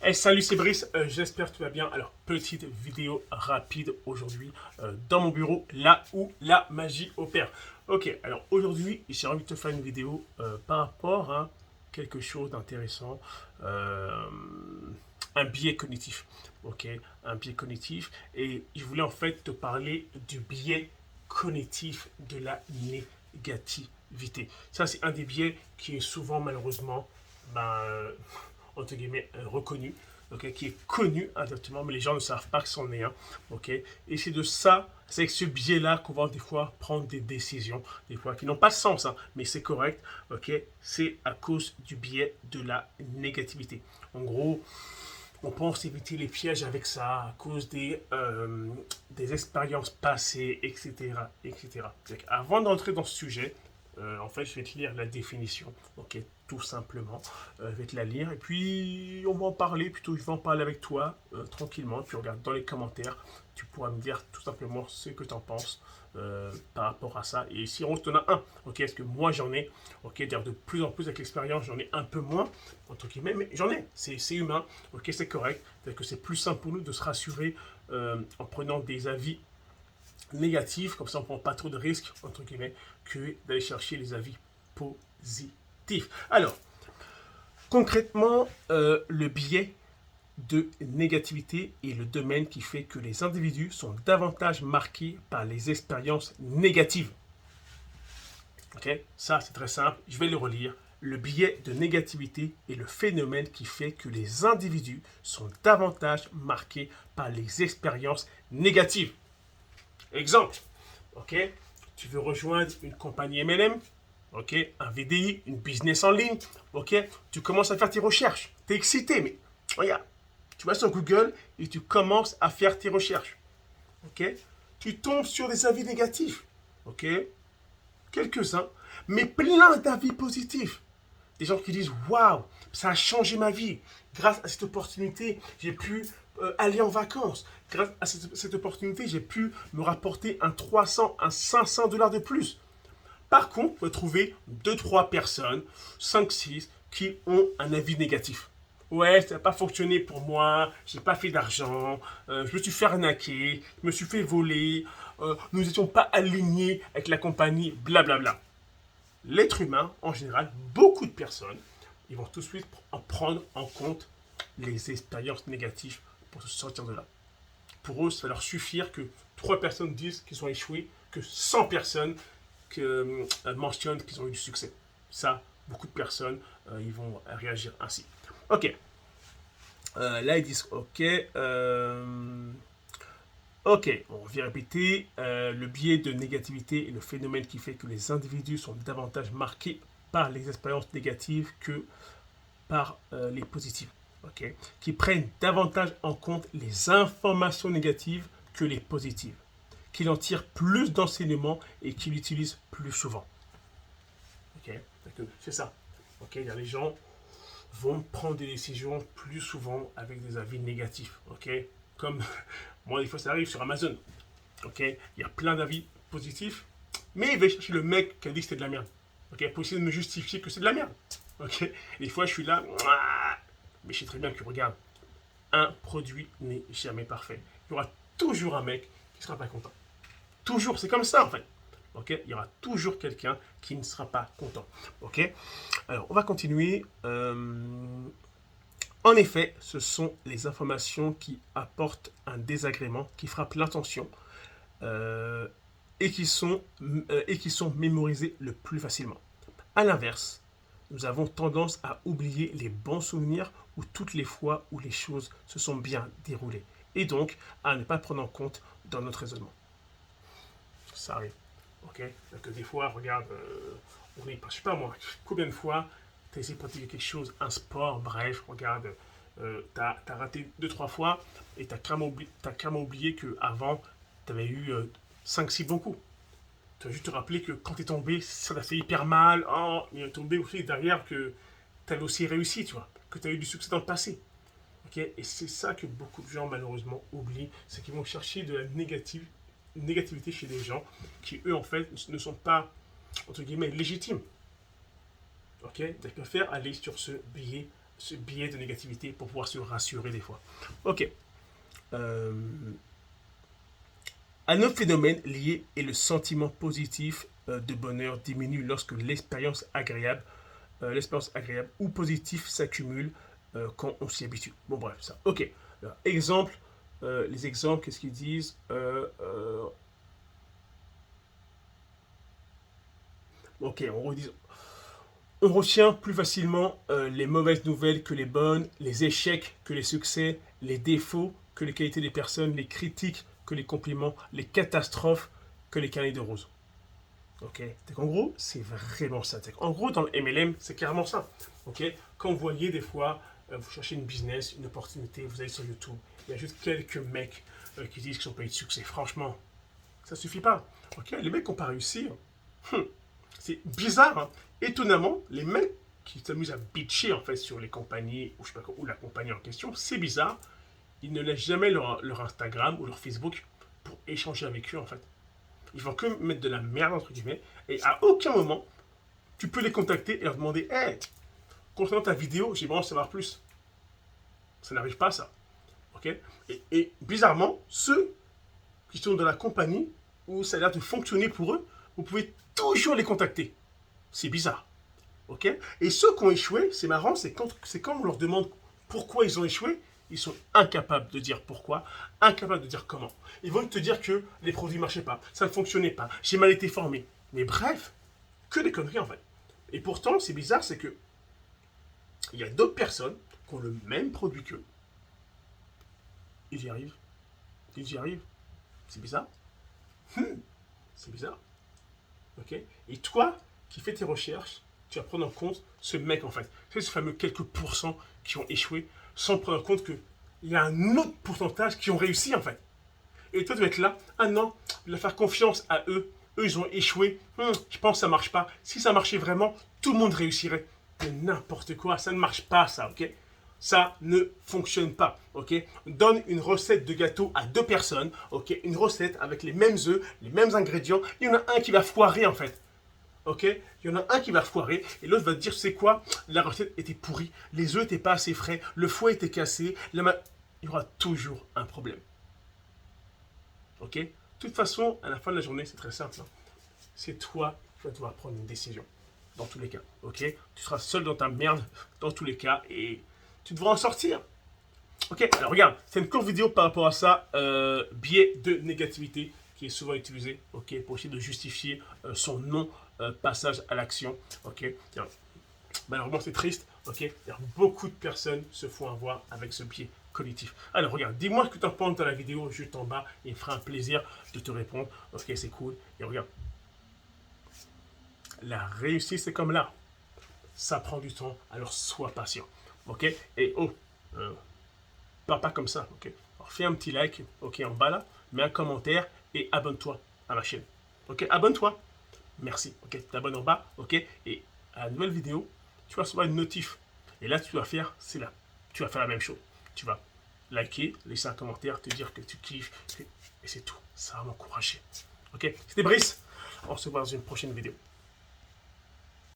Hey, salut, c'est Brice, j'espère que tu vas bien. Alors, petite vidéo rapide aujourd'hui dans mon bureau, là où la magie opère. Ok, alors aujourd'hui, j'ai envie de te faire une vidéo par rapport à quelque chose d'intéressant, un biais cognitif. Ok, un biais cognitif. Et je voulais en fait te parler du biais cognitif de la négativité. Ça, c'est un des biais qui est souvent malheureusement ben, entre guillemets, reconnu, ok, qui est connu exactement, mais les gens ne savent pas que c'en est un. Ok, et c'est de ça, c'est avec ce biais-là qu'on va des fois prendre des décisions, des fois qui n'ont pas de sens, hein, mais c'est correct. Ok, c'est à cause du biais de la négativité. En gros, on pense éviter les pièges avec ça à cause des expériences passées, etc. etc. Donc, avant d'entrer dans ce sujet, en fait, je vais te lire la définition, ok, tout simplement. Je vais te la lire et puis on va en parler, plutôt je vais en parler avec toi tranquillement. Tu regardes dans les commentaires, tu pourras me dire tout simplement ce que tu en penses par rapport à ça. Et si on te donne un, ok, est-ce que moi j'en ai, ok, d'ailleurs de plus en plus avec l'expérience, j'en ai un peu moins, entre guillemets, mais j'en ai, c'est humain, ok, c'est correct. C'est que c'est plus simple pour nous de se rassurer en prenant des avis négatifs, comme ça on ne prend pas trop de risques, entre guillemets, que d'aller chercher les avis positifs. Alors, concrètement, le biais de négativité est le domaine qui fait que les individus sont davantage marqués par les expériences négatives. Ok, ça c'est très simple, je vais le relire. Le biais de négativité est le phénomène qui fait que les individus sont davantage marqués par les expériences négatives. Exemple, ok, tu veux rejoindre une compagnie MLM, ok, un VDI, une business en ligne, ok, tu commences à faire tes recherches, tu es excité, mais regarde, tu vas sur Google et tu commences à faire tes recherches, ok, tu tombes sur des avis négatifs, ok, quelques-uns, mais plein d'avis positifs. Des gens qui disent waouh, ça a changé ma vie. Grâce à cette opportunité, j'ai pu aller en vacances. Grâce à cette opportunité, j'ai pu me rapporter un 300, un 500 dollars de plus. Par contre, vous trouvez deux trois personnes, 5 6 qui ont un avis négatif. Ouais, ça n'a pas fonctionné pour moi, j'ai pas fait d'argent, je me suis fait arnaquer, je me suis fait voler, nous n'étions pas alignés avec la compagnie, blablabla. L'être humain, en général, beaucoup de personnes, ils vont tout de suite en prendre en compte les expériences négatives pour se sortir de là. Pour eux, ça va leur suffire que 3 personnes disent qu'ils ont échoué, que 100 personnes mentionnent qu'ils ont eu du succès. Ça, beaucoup de personnes, ils vont réagir ainsi. Ok. Là, ils disent ok. Ok, on vient répéter. Le biais de négativité est le phénomène qui fait que les individus sont davantage marqués par les expériences négatives que par les positives. Ok, qui prennent davantage en compte les informations négatives que les positives, qui en tirent plus d'enseignements et qui l'utilisent plus souvent. Ok, c'est ça. Ok, les gens vont prendre des décisions plus souvent avec des avis négatifs. Ok, comme moi, des fois, ça arrive sur Amazon. Ok, il y a plein d'avis positifs, mais il va chercher le mec qui a dit que c'était de la merde. Ok, pour essayer de me justifier que c'est de la merde. Ok, des fois, je suis là, mais je sais très bien que regarde, un produit n'est jamais parfait. Il y aura toujours un mec qui ne sera pas content. Toujours, c'est comme ça en fait. Ok, il y aura toujours quelqu'un qui ne sera pas content. Ok, alors on va continuer. En effet, ce sont les informations qui apportent un désagrément, qui frappent l'intention euh, et qui sont mémorisées le plus facilement. A l'inverse, nous avons tendance à oublier les bons souvenirs ou toutes les fois où les choses se sont bien déroulées, et donc à ne pas prendre en compte dans notre raisonnement. Ça arrive. Ok, donc des fois, regarde, on est, je sais pas moi, combien de fois tu as essayé de pratiquer quelque chose, un sport, bref, regarde, tu as raté deux trois fois et tu as carrément oublié qu'avant, tu avais eu 5-6 bons coups. Tu vas juste te rappeler que quand tu es tombé, ça t'a fait hyper mal. Oh, il est tombé aussi derrière que tu avais aussi réussi, tu vois, que tu as eu du succès dans le passé. Okay, et c'est ça que beaucoup de gens malheureusement oublient, c'est qu'ils vont chercher de la négativité chez des gens qui eux en fait ne sont pas entre guillemets légitimes. Ok, donc ils préfèrent aller sur ce biais ce biais de négativité pour pouvoir se rassurer des fois. Ok. Un autre phénomène lié est le sentiment positif de bonheur diminue lorsque l'expérience agréable ou positive s'accumule quand on s'y habitue. Bon, bref, ça. Ok. Alors, exemple, les exemples, qu'est-ce qu'ils disent Ok, on retient plus facilement les mauvaises nouvelles que les bonnes, les échecs que les succès, les défauts que les qualités des personnes, les critiques que les compliments, les catastrophes que les carnets de roses. Ok. Donc en gros, c'est vraiment ça. En gros, dans le MLM, c'est clairement ça. Ok. Quand vous voyez des fois, vous cherchez une business, une opportunité, vous allez sur YouTube, il y a juste quelques mecs qui disent qu'ils sont pas eu de succès. Franchement, ça suffit pas. Ok. Les mecs qui n'ont pas réussi, c'est bizarre. Hein. Étonnamment, les mecs qui s'amusent à bitcher en fait sur les compagnies ou je sais pas quoi, ou la compagnie en question, c'est bizarre. Ils ne laissent jamais leur Instagram ou leur Facebook pour échanger avec eux en fait. Ils vont que mettre de la merde, entre guillemets. Et à aucun moment, tu peux les contacter et leur demander hey, concernant ta vidéo, j'ai besoin de savoir plus. Ça n'arrive pas, ça. Ok. Et bizarrement, ceux qui sont dans la compagnie où ça a l'air de fonctionner pour eux, vous pouvez toujours les contacter. C'est bizarre. Ok. Et ceux qui ont échoué, c'est marrant, c'est quand on leur demande pourquoi ils ont échoué, ils sont incapables de dire pourquoi, incapables de dire comment. Ils vont te dire que les produits ne marchaient pas, ça ne fonctionnait pas, j'ai mal été formé. Mais bref, que des conneries en fait. Et pourtant, c'est bizarre, c'est que il y a d'autres personnes qui ont le même produit qu'eux. Ils y arrivent. Ils y arrivent. C'est bizarre. C'est bizarre. Ok. Et toi, qui fais tes recherches, tu vas prendre en compte ce mec en fait. C'est ce fameux quelques pourcents qui ont échoué, sans prendre en compte qu'il y a un autre pourcentage qui ont réussi en fait. Et toi, tu vas être là, ah non, je vais faire confiance à eux. Eux, ils ont échoué. Je pense que ça ne marche pas. Si ça marchait vraiment, tout le monde réussirait. Mais n'importe quoi, ça ne marche pas, ça, ok? Ça ne fonctionne pas, ok? Donne une recette de gâteau à deux personnes, ok? Une recette avec les mêmes œufs, les mêmes ingrédients. Il y en a un qui va foirer, en fait. Ok. Il y en a un qui va foirer et l'autre va te dire, c'est quoi? La recette était pourrie, les œufs n'étaient pas assez frais, le foie était cassé, il y aura toujours un problème. Ok. De toute façon, à la fin de la journée, c'est très simple. Hein. C'est toi qui vas devoir prendre une décision. Dans tous les cas. Ok. Tu seras seul dans ta merde, dans tous les cas, et tu devras en sortir. Ok. Alors regarde, c'est une courte vidéo par rapport à ça. Biais de négativité qui est souvent utilisé, ok, pour essayer de justifier son non-passage à l'action. Ok. Malheureusement, c'est triste. Ok. Beaucoup de personnes se font avoir avec ce biais cognitif. Alors, regarde, dis-moi ce que tu en penses dans la vidéo juste en bas. Il me fera un plaisir de te répondre. Ok, c'est cool. Et regarde, la réussite, c'est comme là. Ça prend du temps, alors sois patient. Ok. Et oh, pas comme ça. Ok. Alors, fais un petit like, ok, en bas là. Mets un commentaire et abonne-toi à ma chaîne. Ok, abonne-toi. Merci. Ok, t'abonnes en bas. Ok. Et à la nouvelle vidéo, tu vas recevoir une notif. Et là, tu vas faire, c'est là. Tu vas faire la même chose. Tu vas liker, laisser un commentaire, te dire que tu kiffes. Et c'est tout. Ça va m'encourager. Ok. C'était Brice. On se voit dans une prochaine vidéo.